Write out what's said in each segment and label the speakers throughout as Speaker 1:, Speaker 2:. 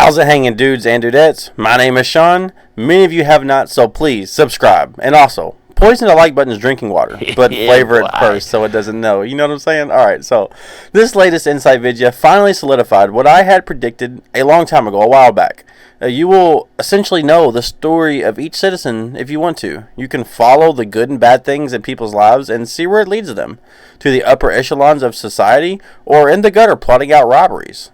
Speaker 1: How's it hanging, dudes and dudettes? My name is Shawn. Many of you have not, so please subscribe. And also, poison the like button is drinking water, but flavor it first so it doesn't know. You know what I'm saying? Alright, so this latest insight video finally solidified what I had predicted a long time ago, a while back. You will essentially know the story of each citizen if you want to. You can follow the good and bad things in people's lives and see where it leads them, to the upper echelons of society or in the gutter plotting out robberies.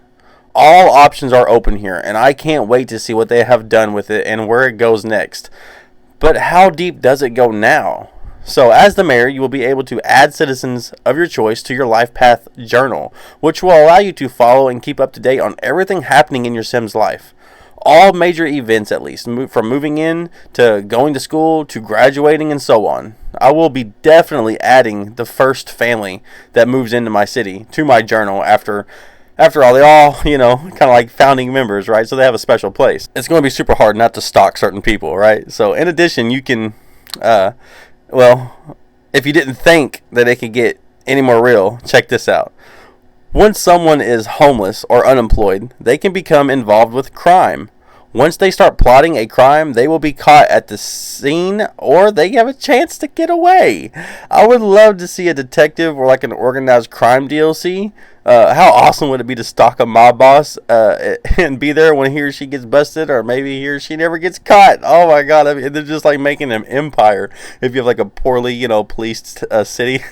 Speaker 1: All options are open here, and I can't wait to see what they have done with it and where it goes next. But how deep does it go now? So, as the mayor, you will be able to add citizens of your choice to your life path journal, which will allow you to follow and keep up to date on everything happening in your Sim's life. All major events, at least, from moving in to going to school to graduating and so on. I will be definitely adding the first family that moves into my city to my journal after all, they all, kind of like founding members, right? So they have a special place. It's going to be super hard not to stalk certain people, right? So in addition, you can, if you didn't think that it could get any more real, check this out. Once someone is homeless or unemployed, they can become involved with crime. Once they start plotting a crime, they will be caught at the scene or they have a chance to get away. I would love to see a detective or like an organized crime DLC. How awesome would it be to stalk a mob boss and be there when he or she gets busted, or maybe he or she never gets caught? Oh my god, I mean, they're just like making an empire if you have like a poorly, policed city.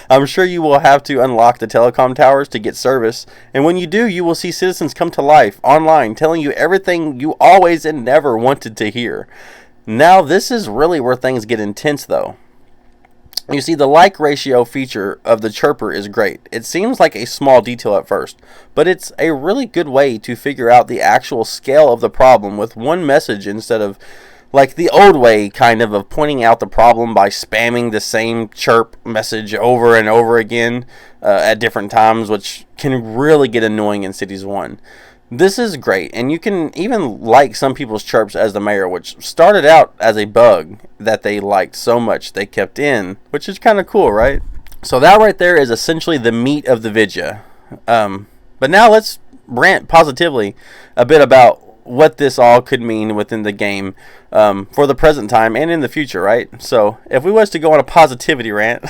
Speaker 1: I'm sure you will have to unlock the telecom towers to get service, and when you do, you will see citizens come to life online telling you everything you always and never wanted to hear. Now, this is really where things get intense, though. You see, the like ratio feature of the Chirper is great. It seems like a small detail at first, but it's a really good way to figure out the actual scale of the problem with one message instead of like the old way kind of pointing out the problem by spamming the same chirp message over and over again at different times, which can really get annoying in Cities 1. This is great, and you can even like some people's chirps as the mayor, which started out as a bug that they liked so much they kept in, which is kind of cool, right? So that right there is essentially the meat of the vidya. But now let's rant positively a bit about what this all could mean within the game for the present time and in the future, right? So if we was to go on a positivity rant,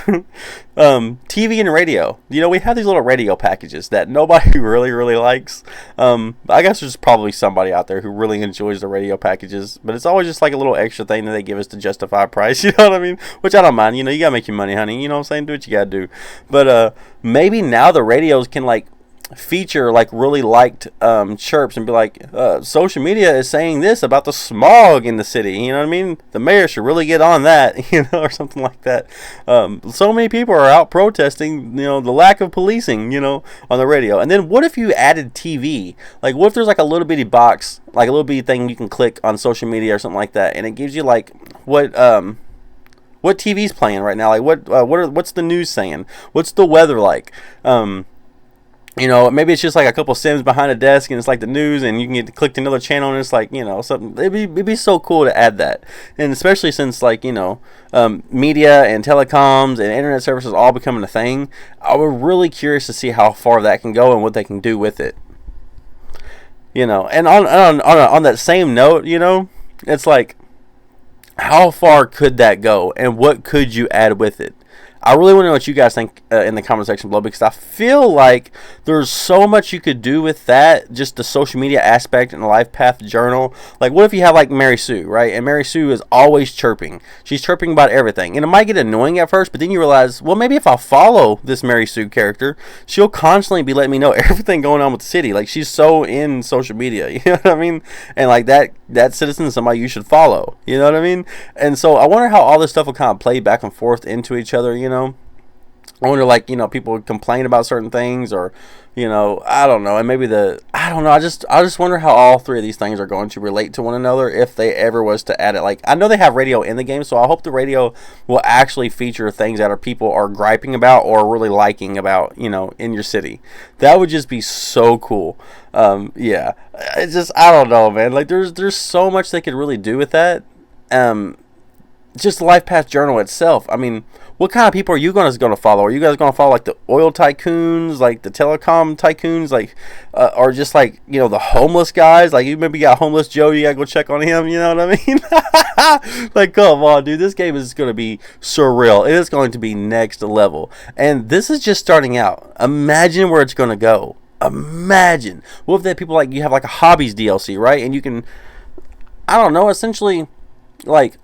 Speaker 1: TV and radio, we have these little radio packages that nobody really likes. I guess there's probably somebody out there who really enjoys the radio packages, but it's always just like a little extra thing that they give us to justify a price, you know what I mean? Which I don't mind, you gotta make your money, honey, you know what I'm saying? Do what you gotta do. But maybe now the radios can like feature like really liked chirps and be like, social media is saying this about the smog in the city, you know what I mean? The mayor should really get on that, or something like that. So many people are out protesting, the lack of policing, on the radio. And then what if you added TV? Like, what if there's like a little bitty box, like a little bitty thing you can click on social media or something like that, and it gives you like what TV's playing right now, like what's the news saying, what's the weather like, maybe it's just like a couple Sims behind a desk and it's like the news, and you can get to click to another channel and it's like, something. It'd be so cool to add that. And especially since like, media and telecoms and internet services all becoming a thing, I was really curious to see how far that can go and what they can do with it. And on that same note, it's like, how far could that go and what could you add with it? I really want to know what you guys think in the comment section below, because I feel like there's so much you could do with that, just the social media aspect and the life path journal. Like, what if you have like Mary Sue, right? And Mary Sue is always chirping. She's chirping about everything. And it might get annoying at first, but then you realize, well, maybe if I follow this Mary Sue character, she'll constantly be letting me know everything going on with the city. Like, she's so in social media, you know what I mean? And like that citizen is somebody you should follow, you know what I mean? And so I wonder how all this stuff will kind of play back and forth into each other, I wonder, like, people would complain about certain things, or, I don't know, and maybe I just wonder how all three of these things are going to relate to one another if they ever was to add it. Like, I know they have radio in the game, so I hope the radio will actually feature things that people are griping about or really liking about, in your city. That would just be so cool. Yeah, it's just, I don't know, man. Like, there's so much they could really do with that. just the Life Path Journal itself. I mean, what kind of people are you guys going to follow? Are you guys going to follow like the oil tycoons, like the telecom tycoons, like, or just like, you know, the homeless guys? Like, you maybe got homeless Joe, you got to go check on him, you know what I mean? Like, come on, dude, this game is going to be surreal. It is going to be next level. And this is just starting out. Imagine where it's going to go. Imagine. What if they people like, you have like a hobbies DLC, right? And you can, I don't know, essentially, like,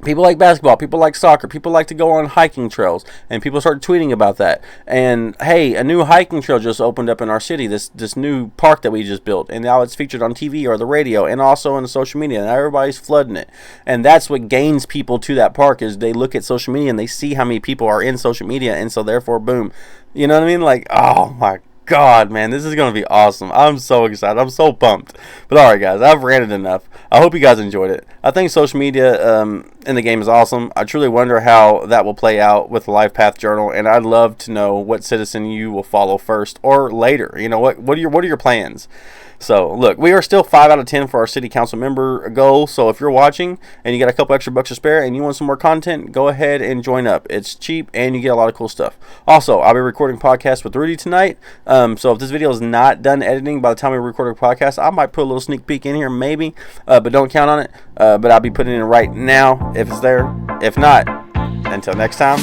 Speaker 1: people like basketball, people like soccer, people like to go on hiking trails, and people start tweeting about that. And hey, a new hiking trail just opened up in our city, this new park that we just built, and now it's featured on TV or the radio and also on the social media, and everybody's flooding it. And that's what gains people to that park, is they look at social media and they see how many people are in social media, and so therefore, boom. You know what I mean? Like, oh my God, man, this is going to be awesome. I'm so excited. I'm so pumped. But all right, guys, I've ranted enough. I hope you guys enjoyed it. I think social media in the game is awesome. I truly wonder how that will play out with the Life Path Journal, and I'd love to know what citizen you will follow first or later. You know, what are your plans? So, look, we are still 5 out of 10 for our city council member goal. So, if you're watching and you got a couple extra bucks to spare and you want some more content, go ahead and join up. It's cheap and you get a lot of cool stuff. Also, I'll be recording podcasts with Rudy tonight. So, if this video is not done editing by the time we record a podcast, I might put a little sneak peek in here, maybe, but don't count on it. But I'll be putting it in right now if it's there. If not, until next time,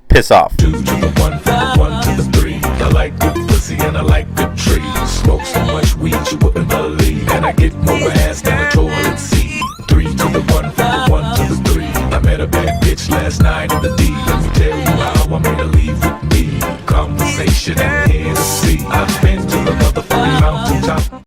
Speaker 1: piss off.
Speaker 2: 2 to the 1, from the 1 to the 3. I like good pussy and I like good trees. Smoke so much weed you wouldn't believe, and I get more ass than a toilet seat. 3 to the 1, from the 1 to the 3. I met a bad bitch last night in the D. Let me tell you how I made her leave with me. Conversation and Hennessy. I've been